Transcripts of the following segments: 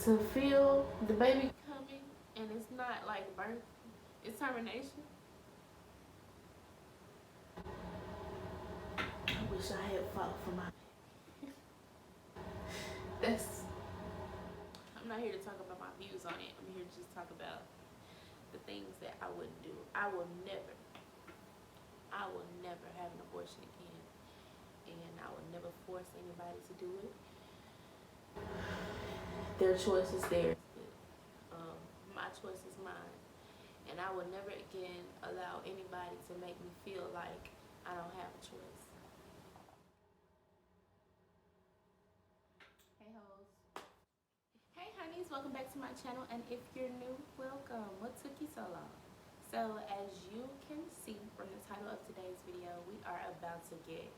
to feel the baby coming and it's not like birth, it's termination. I wish I had fought for my that's I'm not here to talk about my views on it. I'm here to just talk about the things that I wouldn't do. I will never have an abortion again, and I will never force anybody to do it. Their choice is theirs. My choice is mine, and I will never again allow anybody to make me feel like I don't have a choice. Hey hoes. Hey honeys, welcome back to my channel, and if you're new, welcome. What took you so long? So as you can see from the title of today's video, we are about to get,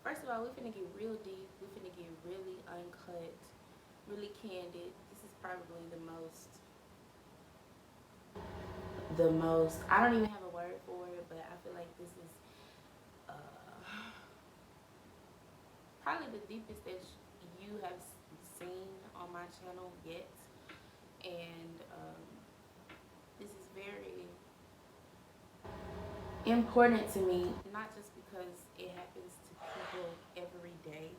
first of all, we're finna get real deep. We're finna get really uncut, really candid. This is probably the most, I don't even have a word for it, but I feel like this is probably the deepest that you have seen on my channel yet. And this is very important to me, not just because it happens to people every day,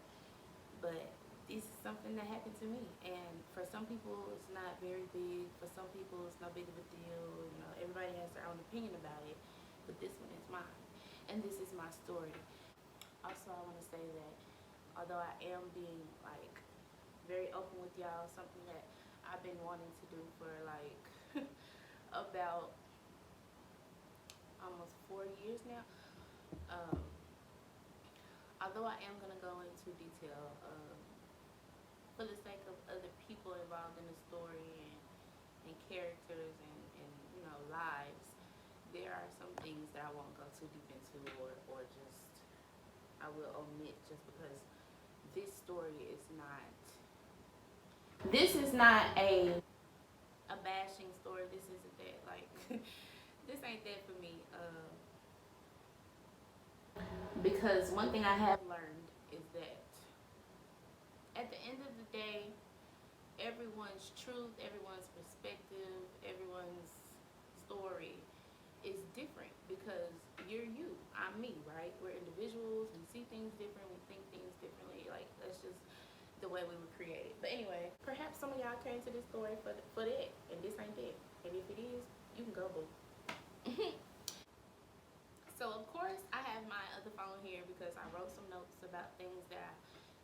but this is something that happened to me. And for some people it's not very big, for some people it's not big of a deal, you know, everybody has their own opinion about it, but this one is mine, and this is my story. Also, I want to say that although I am being like very open with y'all, something that I've been wanting to do for like about almost 4 years now. Although I am going to go into detail for the sake of other people involved in the story and characters and you know, lives, there are some things that I won't go too deep into, or just I will omit, just because this story is not, this is not a bashing story. This isn't that, like this ain't that for me. Because one thing I have learned is that at the end of the day, everyone's truth, everyone's perspective, everyone's story is different, because you're you, I'm me, right? We're individuals, we see things different, we think things differently. Like, that's just the way we were created. But anyway, perhaps some of y'all came to this story for that, and this ain't it. And if it is, you can go boo. So of course I have my other phone here because I wrote some notes about things that I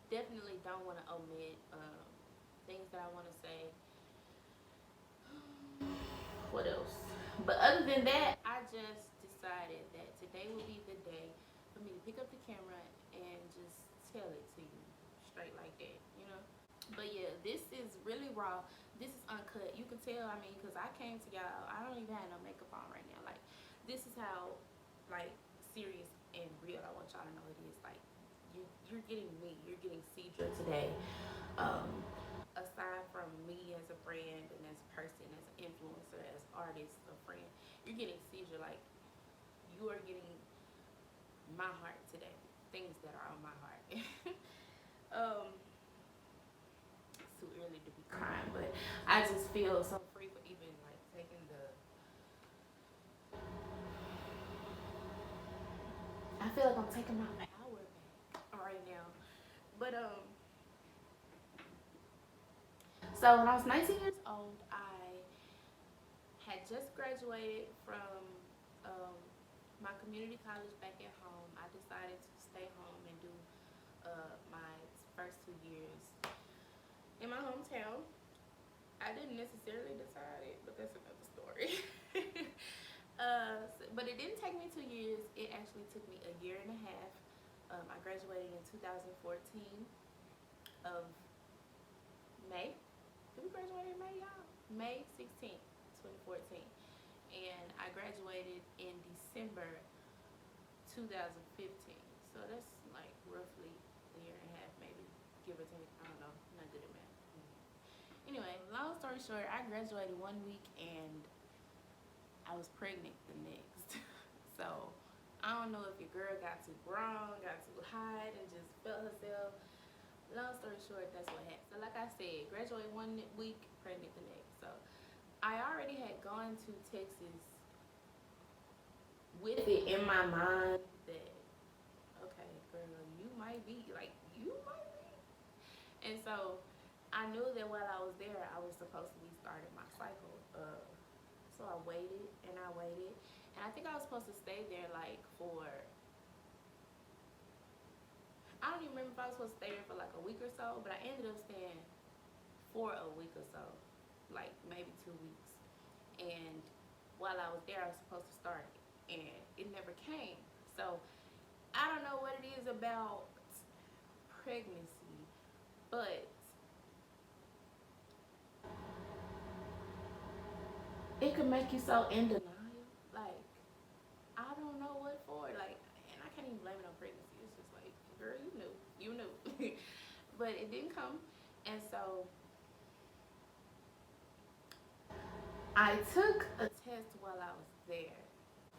definitely don't want to omit, things that I want to say. What else? But other than that, I just decided that today will be the day for me to pick up the camera and just tell it to you straight like that, you know? But yeah, this is really raw. This is uncut. You can tell, I mean, because I came to y'all, I don't even have no makeup on right now. Like, this is how, like, serious and real I want y'all to know it is. Like, you're getting me. You're getting Cedra today. Aside from me as a friend and as a person, as an influencer, as an artist, a friend, you're getting Cedra. Like, you are getting my heart today. Things that are on my heart. It's too early to be crying, but I just feel so free for even like taking the, I feel like I'm taking my power back right now. But so when I was 19 years old, I had just graduated from my community college back at home. I decided to stay home and do my first 2 years in my hometown. I didn't necessarily decide it, but that's another story. But it didn't take me 2 years. It actually took me a year and a half. I graduated in 2014 of May. Did we graduate in May, y'all? May 16th, 2014. And I graduated in December 2015. So that's like roughly a year and a half, maybe, give or take. I don't know. I'm not good at math. Anyway, long story short, I graduated 1 week and I was pregnant the next. So I don't know if your girl got too grown, got too hot, and just felt herself long story short, that's what happened. So like I said, graduate one week, pregnant the next. So I already had gone to Texas with it in my mind that, okay, girl, you might be like, you might be. And so I knew that while I was there, I was supposed to be starting my cycle. So I waited and I waited, and I think I was supposed to stay there like for, I don't even remember if I was supposed to stay there for like a week or so, but I ended up staying for a week or so, like maybe 2 weeks. And while I was there, I was supposed to start it, and it never came. So I don't know what it is about pregnancy, but it could make you so in denial. Like, I don't know what for. Like, and I can't even blame it on pregnancy. It's just like, girl, you knew. But it didn't come. And so I took a test while I was there.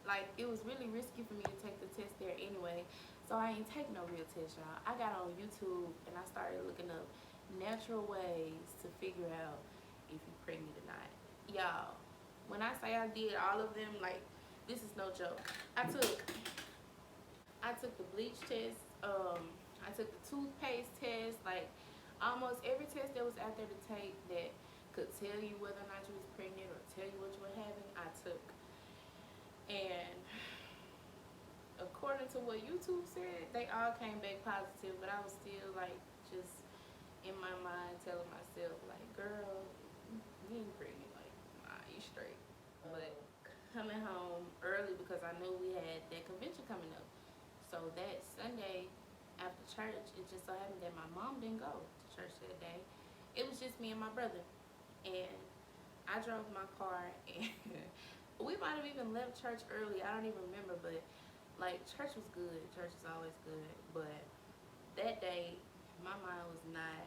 Like, it was really risky for me to take the test there anyway. So I ain't take no real test, y'all. I got on YouTube and I started looking up natural ways to figure out if you're pregnant or not. Y'all, when I say I did all of them, like, this is no joke. I took the bleach test. I took the toothpaste test. Like, almost every test that was out there to take that could tell you whether or not you was pregnant or tell you what you were having, I took. And according to what YouTube said, they all came back positive, but I was still like just in my mind telling myself like, girl, you ain't pregnant, like, nah, you straight. But coming home early because I knew we had that convention coming up. So that Sunday after church, it just so happened that my mom didn't go to church that day. It was just me and my brother. And I drove my car and we might have even left church early. I don't even remember, but like, church was good. Church is always good. But that day, my mind was not,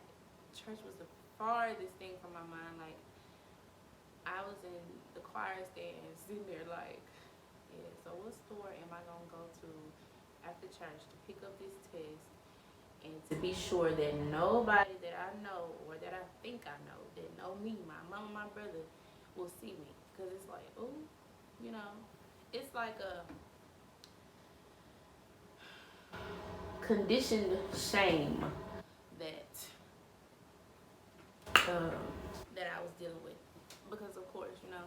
church was the farthest thing from my mind. Like, I was in the choir stand sitting there like, yeah, so what store am I going to go to after church to pick up this test and to be sure that nobody that I know or that I think I know that know me, my mom and my brother, will see me. Because it's like, oh, you know, it's like a conditioned shame that um, that I was dealing with. Because of course, you know,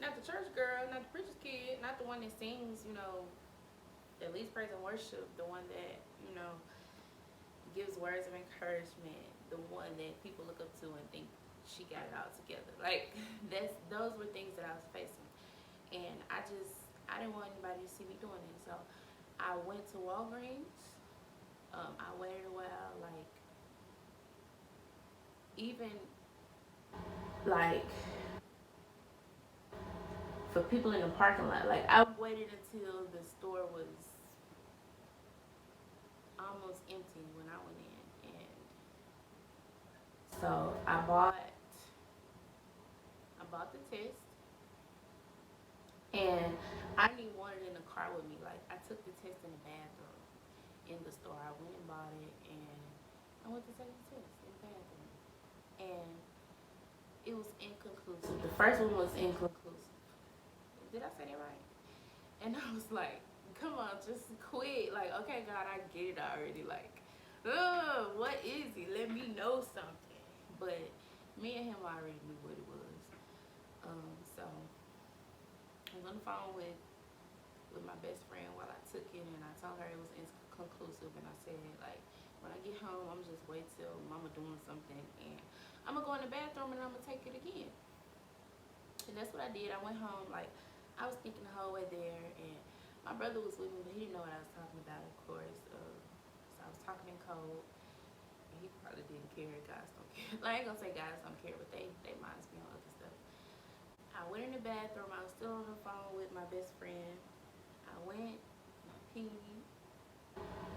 not the church girl, not the preacher's kid, not the one that sings, you know, at least praise and worship, the one that, you know, gives words of encouragement, the one that people look up to and think she got it all together. Like, those were things that I was facing. And I didn't want anybody to see me doing it. So I went to Walgreens. I waited a while, like, even like for people in the parking lot. Like, I waited until the store was almost empty when I went in, and so I bought the test, and I didn't even want it in the car with me. Like, I took the test in the bathroom in the store. I went and bought it, and I went to take the test in the bathroom, and it was inconclusive. The first one was inconclusive. Did I say that right? And I was like, come on, just quit. Like, okay, God, I get it already. Like, what is it? Let me know something. But me and him already knew what it was. So I was on the phone with my best friend while I took it, and I told her it was inconclusive. And I said, like, when I get home, I'm just wait till Mama doing something, and I'm gonna go in the bathroom and I'm gonna take it again. And that's what I did. I went home, like, I was thinking the whole way there, and my brother was with me, but he didn't know what I was talking about, of course. So I was talking in code, and he probably didn't care. Guys don't care. Like, I ain't gonna say guys don't care, but they minds me on other stuff. I went in the bathroom. I was still on the phone with my best friend. I went, I peed.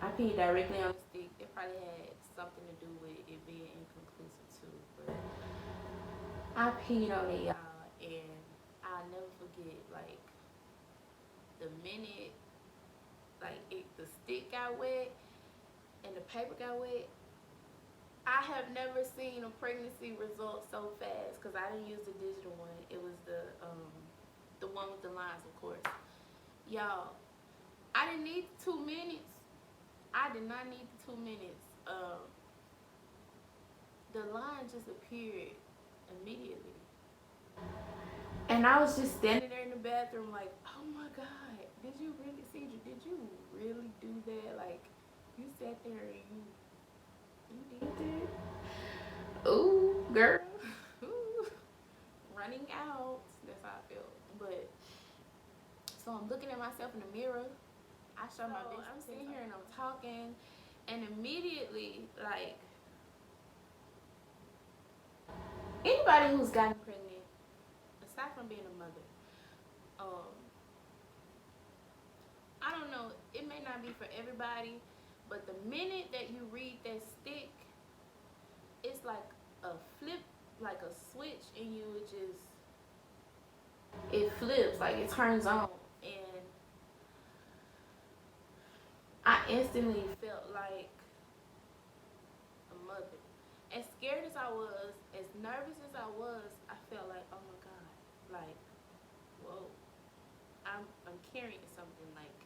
I peed directly on the stick. It probably had something to do with it being inconclusive too, but I peed on it, y'all, and I'll never forget, like, the minute, like, the stick got wet and the paper got wet, I have never seen a pregnancy result so fast because I didn't use the digital one. It was the one with the lines, of course. Y'all, I didn't need 2 minutes. I did not need the 2 minutes. The line just appeared immediately. And I was just standing there in the bathroom like, oh my God, did you really, Cedra, did you really do that? Like, you sat there and you did that? Ooh, girl. Ooh. Running out. That's how I felt. But, so I'm looking at myself in the mirror. I show my bitch. I'm sitting here and I'm talking. And immediately, like, anybody who's gotten pregnant, aside from being a mother, I don't know, it may not be for everybody, but the minute that you read that stick, it's like a flip, like a switch in you. It flips, like it turns on. And I instantly felt like a mother. As scared as I was, as nervous as I was, I felt like, oh my God, like, whoa, I'm carrying something like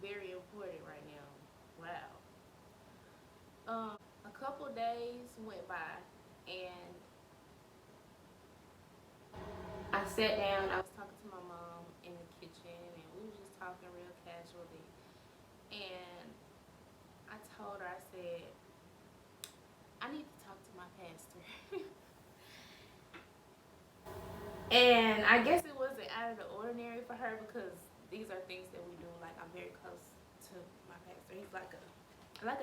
very important right now. Wow. A couple days went by and I sat down. I was talking to my mom in the kitchen and we were just talking real casually. And I told her, I said, I need to talk to my pastor. And I guess it wasn't out of the ordinary for her because these are things that we do. Like, I'm very close to my pastor. He's like a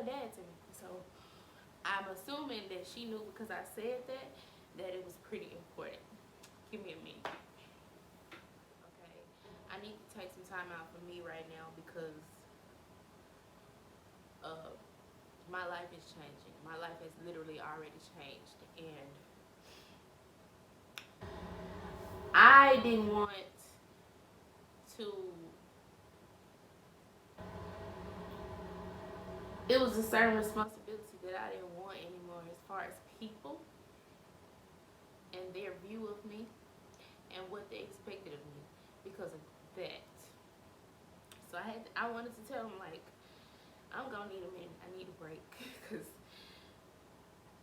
dad to me. So I'm assuming that she knew because I said that it was pretty important. Give me a minute. Okay. I need to take some time out for me right now because my life is changing. My life has literally already changed. And I didn't want to. It was a certain responsibility that I didn't want anymore as far as people and their view of me and what they expected of me because of that. So I wanted to tell them, like, I'm gonna need a minute. I need a break because,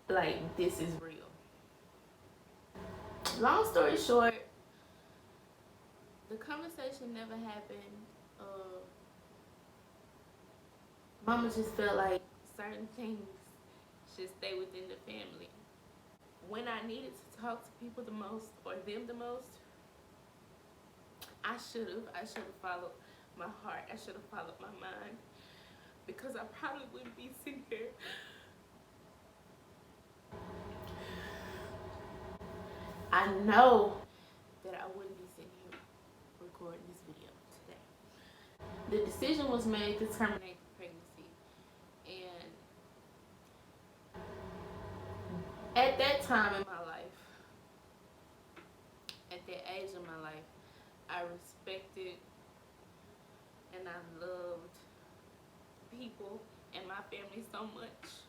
like, this is real. Long story short, the conversation never happened. Mama just felt like certain things should stay within the family. When I needed to talk to people the most or them the most, I should have followed my heart. I should have followed my mind because I probably wouldn't be sitting here. I know that I wouldn't be sitting here recording this video today. The decision was made to terminate the pregnancy. And at that time in my life, at that age of my life, I respected and I loved people and my family so much.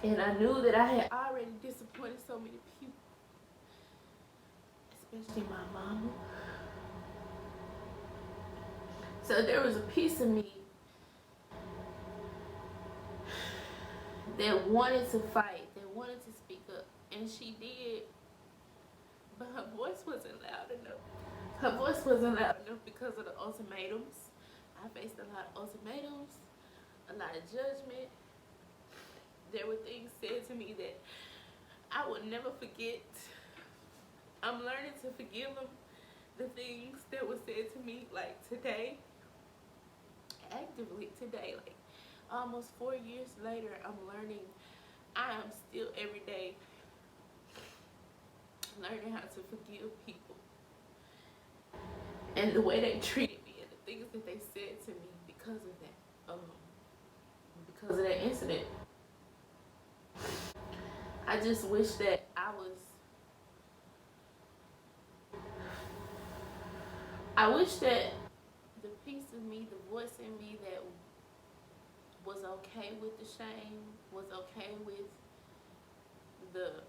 And I knew that I had already disappointed so many people, especially my mama. So there was a piece of me that wanted to fight, that wanted to speak up. And she did, but her voice wasn't loud enough. Her voice wasn't loud enough because of the ultimatums. I faced a lot of ultimatums, a lot of judgment. There were things said to me that I would never forget. I'm learning to forgive them. The things that were said to me, like today, actively today, like almost 4 years later, I'm learning. I am still every day learning how to forgive people and the way they treated me and the things that they said to me because of that incident. I just wish that I was I wish that the piece of me, the voice in me that was okay with the shame, was okay with the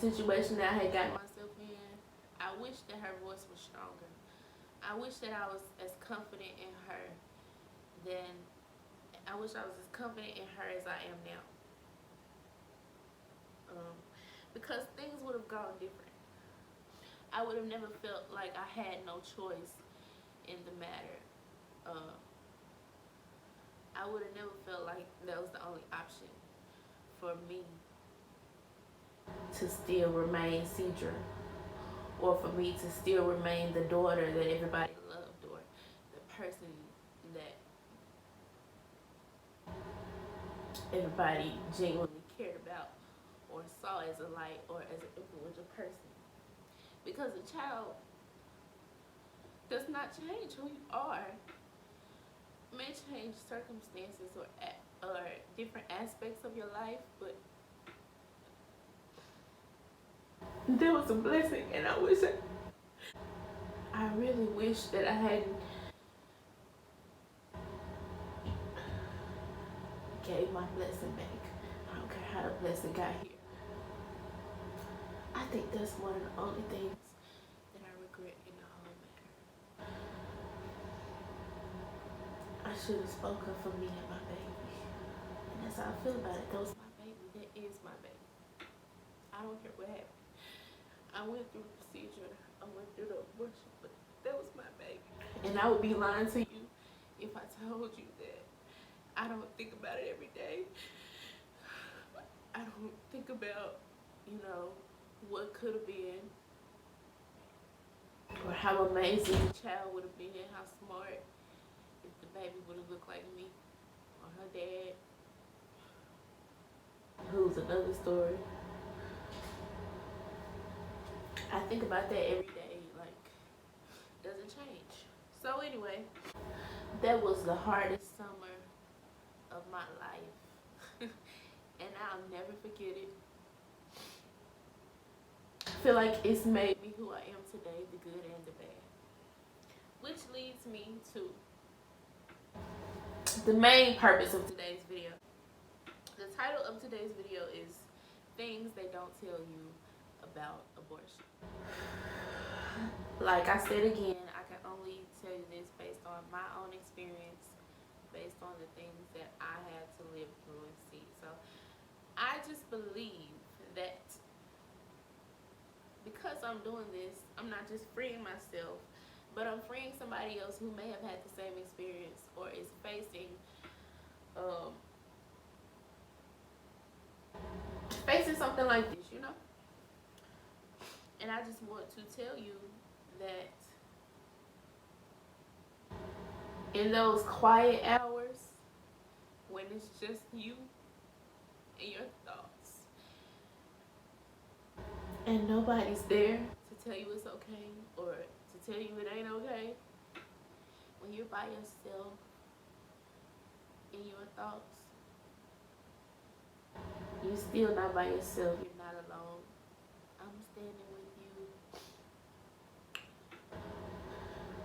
situation that I had gotten myself in, I wish that her voice was stronger. I wish that I was as confident in her than I wish I was as confident in her as I am now. Because things would have gone different. I would have never felt like I had no choice in the matter. I would have never felt like that was the only option for me to still remain Cedra, or for me to still remain the daughter that everybody loved, or the person that everybody genuinely cared about or saw as a light or as an influential person. Because a child does not change who you are. It may change circumstances or different aspects of your life, but there was a blessing, and I really wish that I hadn't gave my blessing back. I don't care how the blessing got here. I think that's one of the only things that I regret in the whole matter. I should have spoken for me and my baby. And that's how I feel about it. That was my baby. That is my baby. I don't care what happened. I went through the procedure. I went through the abortion, but that was my baby. And I would be lying to you if I told you that I don't think about it every day. I don't think about, what could have been, or how amazing the child would have been, how smart, if the baby would have looked like me or her dad, who's another story. I think about that every day, like, doesn't change. So anyway, that was the hardest summer of my life. And I'll never forget it. I feel like it's made me who I am today, the good and the bad. Which leads me to the main purpose of today's video. The title of today's video is Things They Don't Tell You About Abortion. Like I said again, I can only tell you this based on my own experience, based on the things that I had to live through and see. So I just believe that because I'm doing this, I'm not just freeing myself, but I'm freeing somebody else who may have had the same experience or is facing something like this, And I just want to tell you that in those quiet hours when it's just you and your thoughts and nobody's there to tell you it's okay or to tell you it ain't okay, when you're by yourself in your thoughts, you're still not by yourself. You're not alone. I'm standing with you.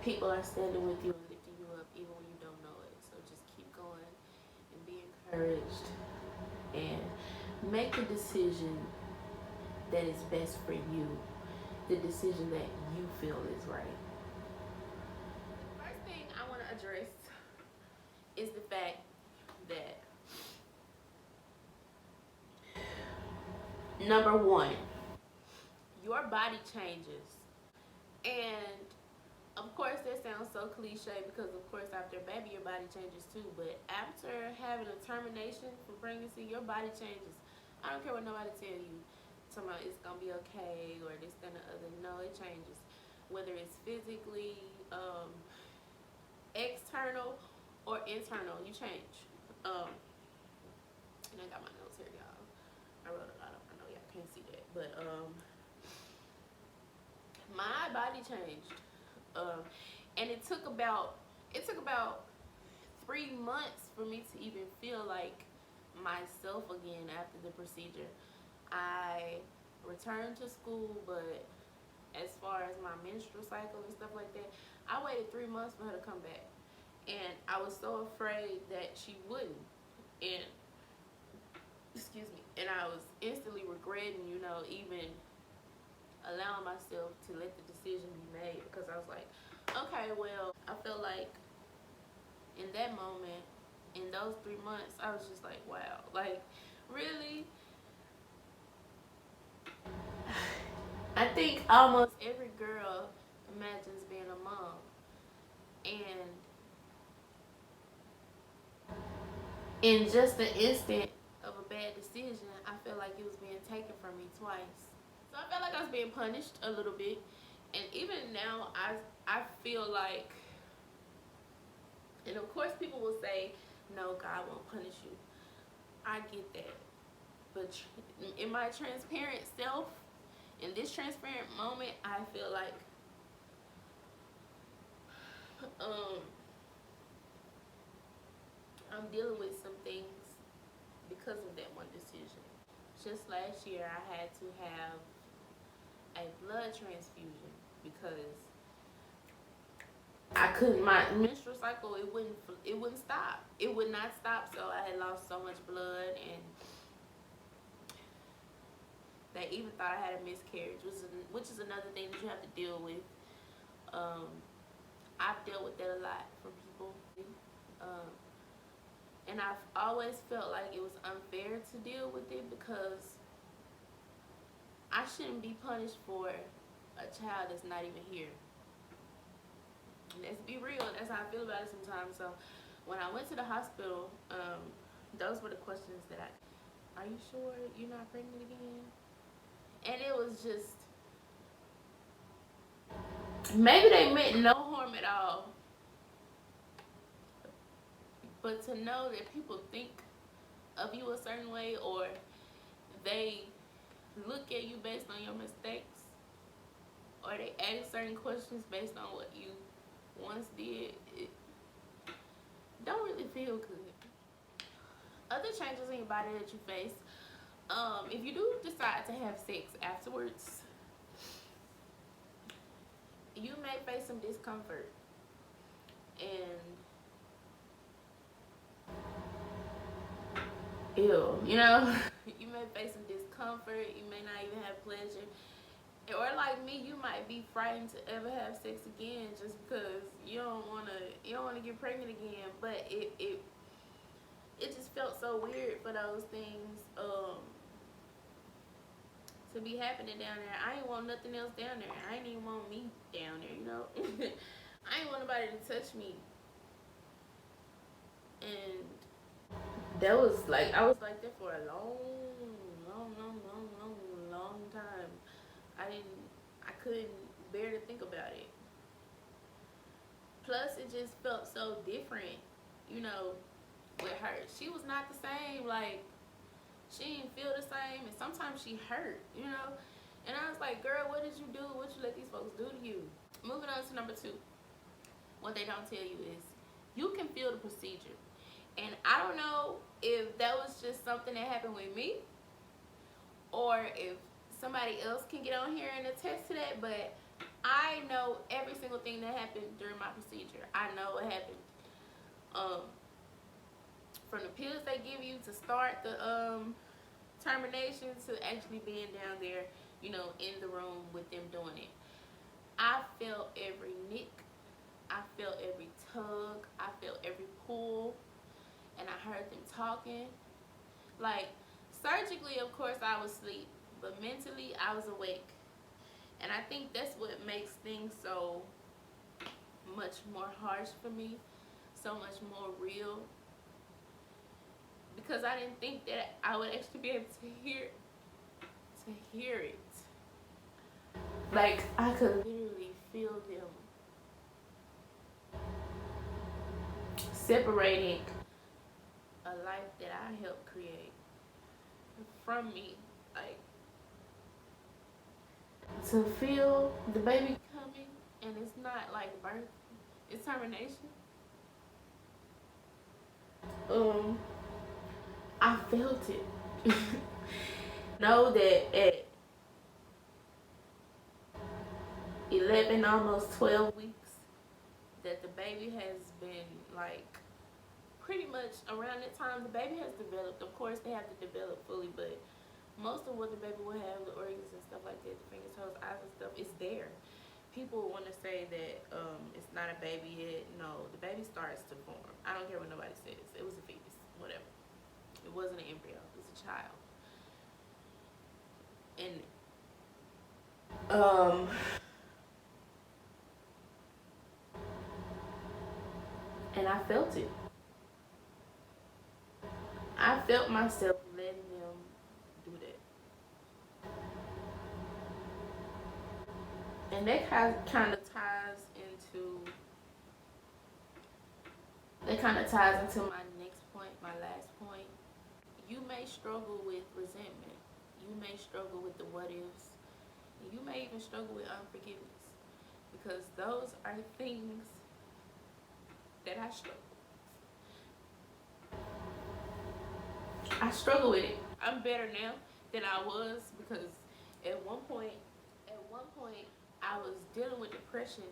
People are standing with you and lifting you up even when you don't know it. So just keep going and be encouraged and make the decision that is best for you, the decision that you feel is right. The first thing I want to address is the fact that, number one, your body changes. And of course that sounds so cliche because of course after a baby your body changes too, but after having a termination for pregnancy, your body changes. I don't care what nobody tell you, talking about it's gonna be okay or this, that, and the other. No, it changes. Whether it's physically, external or internal, you change. And I got my notes here, y'all. I wrote a lot of, I know y'all can't see that, but my body changed. And it took about 3 months for me to even feel like myself again after the procedure. I returned to school, but as far as my menstrual cycle and stuff like that. I waited 3 months for her to come back, and I was so afraid that she wouldn't. And excuse me, and I was instantly regretting, you know, even allowing myself to let the decision be made, because I was like, okay, well, I felt like in that moment, in those 3 months, I was just like, wow, like, really? I think almost every girl imagines being a mom, and in just the instant of a bad decision, I feel like it was being taken from me twice. So I felt like I was being punished a little bit, and even now, I feel like, and of course, people will say, "No, God won't punish you." I get that, but in my transparent self, in this transparent moment, I feel like I'm dealing with some things because of that one decision. Just last year, I had to have a blood transfusion because I couldn't. My menstrual cycle, it wouldn't stop. It would not stop. So I had lost so much blood, and they even thought I had a miscarriage, which is another thing that you have to deal with. I've dealt with that a lot from people, and I've always felt like it was unfair to deal with it because I shouldn't be punished for a child that's not even here. Let's be real, that's how I feel about it sometimes. So when I went to the hospital, those were the questions that are you sure you're not pregnant again? And it was just, maybe they meant no harm at all, but to know that people think of you a certain way, or they look at you based on your mistakes, or they ask certain questions based on what you once did, it don't really feel good. Other changes in your body that you face, if you do decide to have sex afterwards, you may face some discomfort, and you know, you may face some discomfort. You may not even have pleasure, or like me, you might be frightened to ever have sex again just because you don't want to get pregnant again. But it just felt so weird for those things to be happening down there. I ain't want nothing else down there. I ain't even want me down there, you know. I ain't want nobody to touch me, and that was like, I was like that for a long time. I couldn't bear to think about it. Plus, it just felt so different, you know, with her. She was not the same. Like, she didn't feel the same, and sometimes she hurt, you know. And I was like, girl, what did you do? What you let these folks do to you? Moving on to number 2. What they don't tell you is you can feel the procedure. And I don't know if that was just something that happened with me, or if somebody else can get on here and attest to that, but I know every single thing that happened during my procedure. I know what happened. From the pills they give you to start the termination to actually being down there, you know, in the room with them doing it. I felt every nick. I felt every tug. I felt every pull. And I heard them talking. Like, surgically, of course, I was asleep, but mentally, I was awake. And I think that's what makes things so much more harsh for me, so much more real. Because I didn't think that I would actually be able to hear it. Like, I could literally feel them separating a life that I helped create from me. Like, to feel the baby coming, and it's not like birth, it's termination. I felt it. Know that 11, almost 12 weeks that the baby has been like pretty much around that time the baby has developed. Of course they have to develop fully, but most of what the baby will have, the organs and stuff like that, the fingers, toes, eyes and stuff, is there. People want to say that it's not a baby yet. No, the baby starts to form. I don't care what nobody says. It was a fetus, whatever. It wasn't an embryo. It was a child. And I felt it. I felt myself letting them do that. And that kind of ties into my next point, my last point. You may struggle with resentment. You may struggle with the what ifs. You may even struggle with unforgiveness, because those are things that I struggle with. I struggle with it. I'm better now than I was, because at one point I was dealing with depression,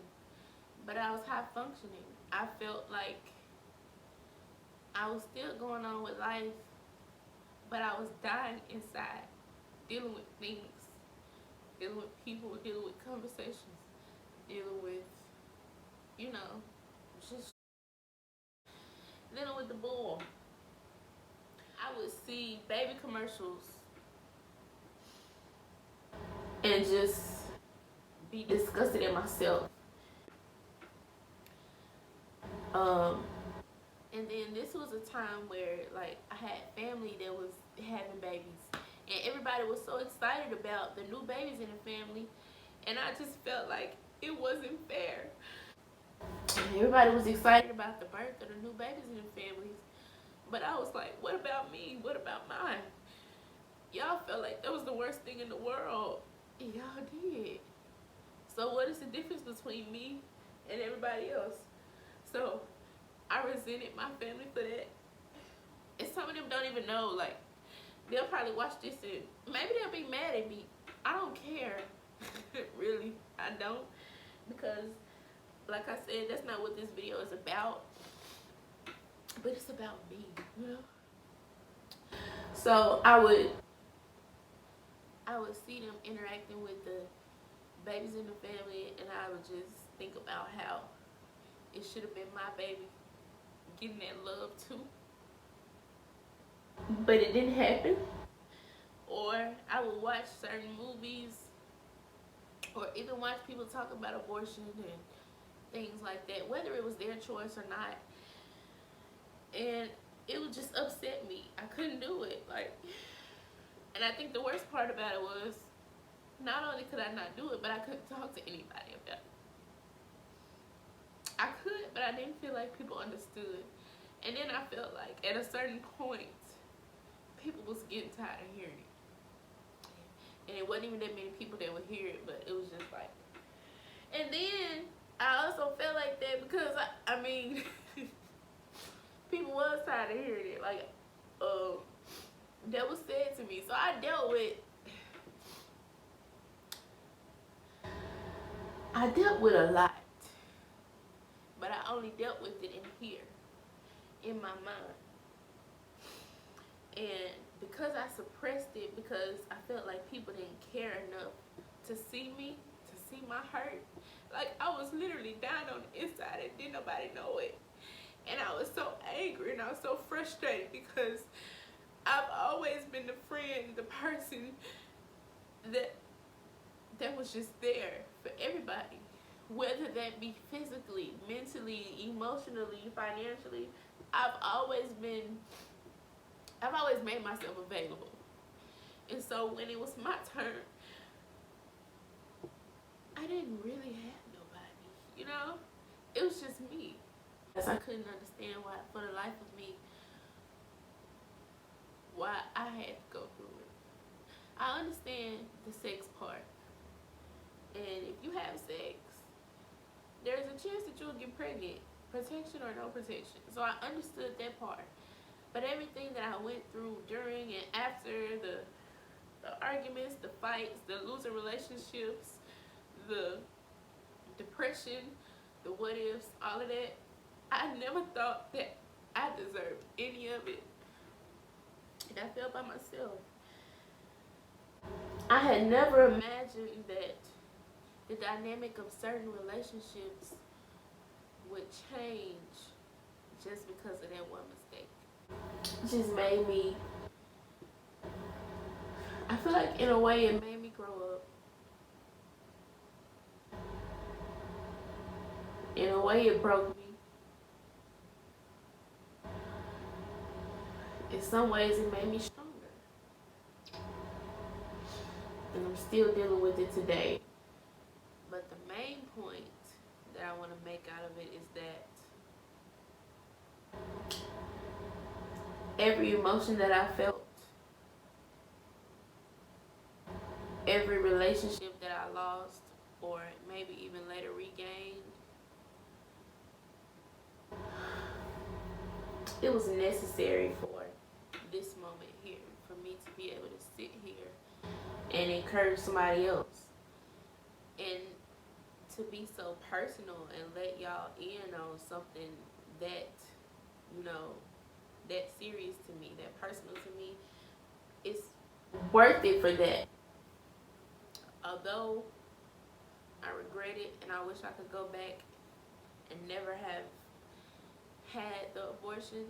but I was high functioning. I felt like I was still going on with life, but I was dying inside, dealing with things, dealing with people, dealing with conversations, dealing with, just dealing with the bull. I would see baby commercials and just be disgusted at myself. And then this was a time where like I had family that was having babies, and everybody was so excited about the new babies in the family, and I just felt like it wasn't fair. Everybody was excited about the birth of the new babies in the families, but I was like, what about me? What about mine? Y'all felt like that was the worst thing in the world, and y'all did. So what is the difference between me and everybody else? So I resented my family for that. And some of them don't even know. Like, they'll probably watch this and maybe they'll be mad at me. I don't care. Really, I don't. Because, like I said, that's not what this video is about. But it's about me, you know? So I would see them interacting with the babies in the family, and I would just think about how it should have been my baby getting that love too, but it didn't happen. Or I would watch certain movies, or even watch people talk about abortion and things like that, whether it was their choice or not, and it would just upset me. I couldn't do it. Like, and I think the worst part about it was, not only could I not do it, but I couldn't talk to anybody about it. I could, but I didn't feel like people understood. And then I felt like at a certain point, people was getting tired of hearing it. And it wasn't even that many people that would hear it, but it was just like. And then I also felt like that because, I mean, people was tired of hearing it. Like, that was said to me. So I dealt with a lot. But I only dealt with it in here, in my mind. And because I suppressed it, because I felt like people didn't care enough to see me, to see my hurt. Like, I was literally down on the inside and didn't nobody know it. And I was so angry and I was so frustrated because I've always been the friend, the person that was just there for everybody. Whether that be physically, mentally, emotionally, financially, I've always made myself available. And so when it was my turn, I didn't really have nobody, you know? It was just me. Because I couldn't understand why, for the life of me, why I had to go through it. I understand the sex part. And if you have sex, there's a chance that you'll get pregnant, protection or no protection. So I understood that part. But everything that I went through during and after the arguments, the fights, the losing relationships, the depression, the what ifs, all of that, I never thought that I deserved any of it. And I felt by myself. I had never imagined that the dynamic of certain relationships would change just because of that one mistake. It just made me, I feel like in a way it made me grow up. In a way it broke me. In some ways it made me stronger. And I'm still dealing with it today. But the main point that I want to make out of it is that every emotion that I felt, every relationship that I lost, or maybe even later regained, it was necessary for this moment here, for me to be able to sit here and encourage somebody else, and to be so personal and let y'all in on something that, you know, that serious to me, that personal to me. It's worth it for that. Although I regret it and I wish I could go back and never have had the abortion,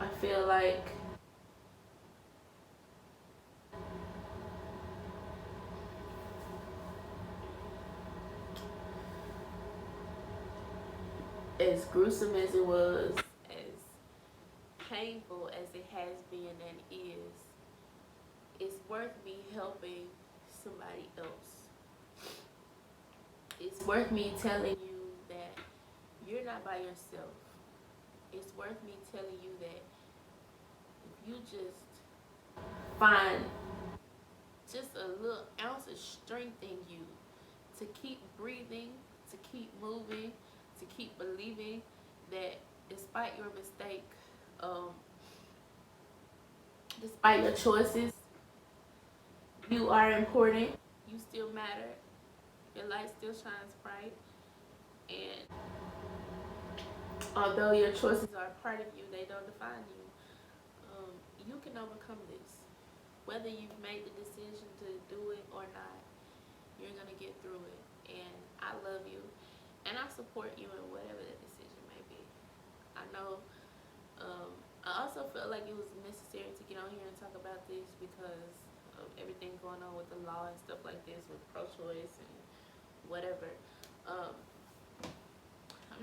I feel like as gruesome as it was, as painful as it has been and is, it's worth me helping somebody else. It's worth me telling you that you're not by yourself. It's worth me telling you that if you just find just a little ounce of strength in you to keep breathing, to keep moving, to keep believing that despite your mistake, despite your choices, you are important, you still matter, your light still shines bright, and although your choices are a part of you, they don't define you. You can overcome this. Whether you've made the decision to do it or not, you're going to get through it. And I love you, and I support you in whatever that decision may be. I know, I also felt like it was necessary to get on here and talk about this because of everything going on with the law and stuff like this, with pro-choice and whatever. I'm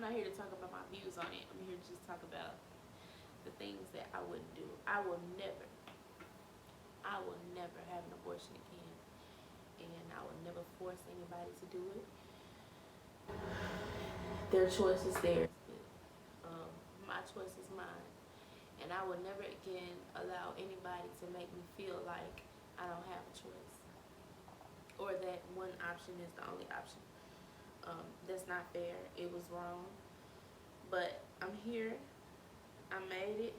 not here to talk about my views on it. I'm here to just talk about the things that I wouldn't do. I will never have an abortion again, and I will never force anybody to do it. Their choice is theirs, but my choice is mine, and I will never again allow anybody to make me feel like I don't have a choice, or that one option is the only option. That's not fair. It was wrong, but I'm here. I made it,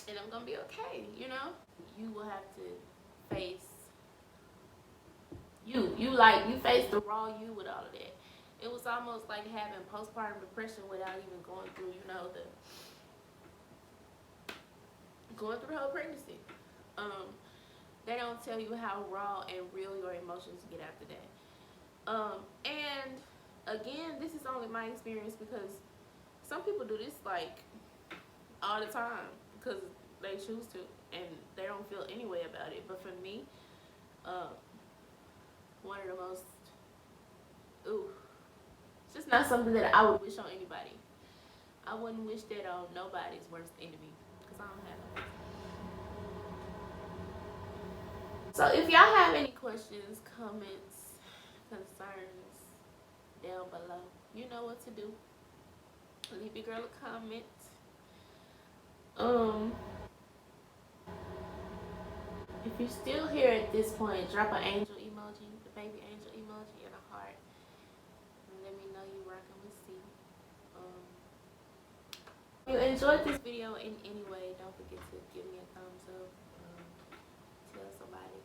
and I'm gonna be okay. You know, you will have to face you face the raw you with all of that. It was almost like having postpartum depression without even going through, you know, going through the whole pregnancy. They don't tell you how raw and real your emotions get after that. And again, this is only my experience because some people do this like all the time because they choose to and they don't feel any way about it. But for me, one of the most, it's just not something that I would wish on anybody. I wouldn't wish that on nobody's worst enemy because I don't have it. So if y'all have any questions, comments, concerns down below, you know what to do. Leave your girl a comment. If you're still here at this point, drop an angel emoji, the baby angel emoji, and a heart. And let me know you rocking with C. If you enjoyed this video in any way, don't forget to give me a thumbs up. Tell somebody.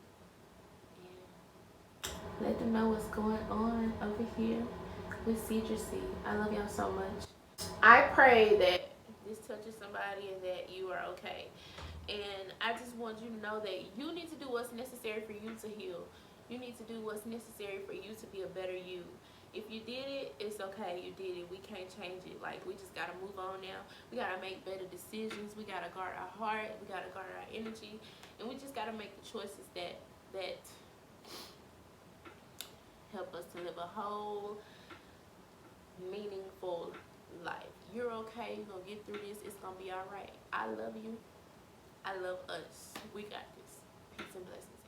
Let them know what's going on over here with itscedracee. I love y'all so much. I pray that this touches somebody and that you are okay. And I just want you to know that you need to do what's necessary for you to heal. You need to do what's necessary for you to be a better you. If you did it, it's okay. You did it. We can't change it. Like, we just got to move on now. We got to make better decisions. We got to guard our heart. We got to guard our energy. And we just got to make the choices that help us to live a whole, meaningful life. You're okay. You're going to get through this. It's going to be all right. I love you. I love us. We got this. Peace and blessings.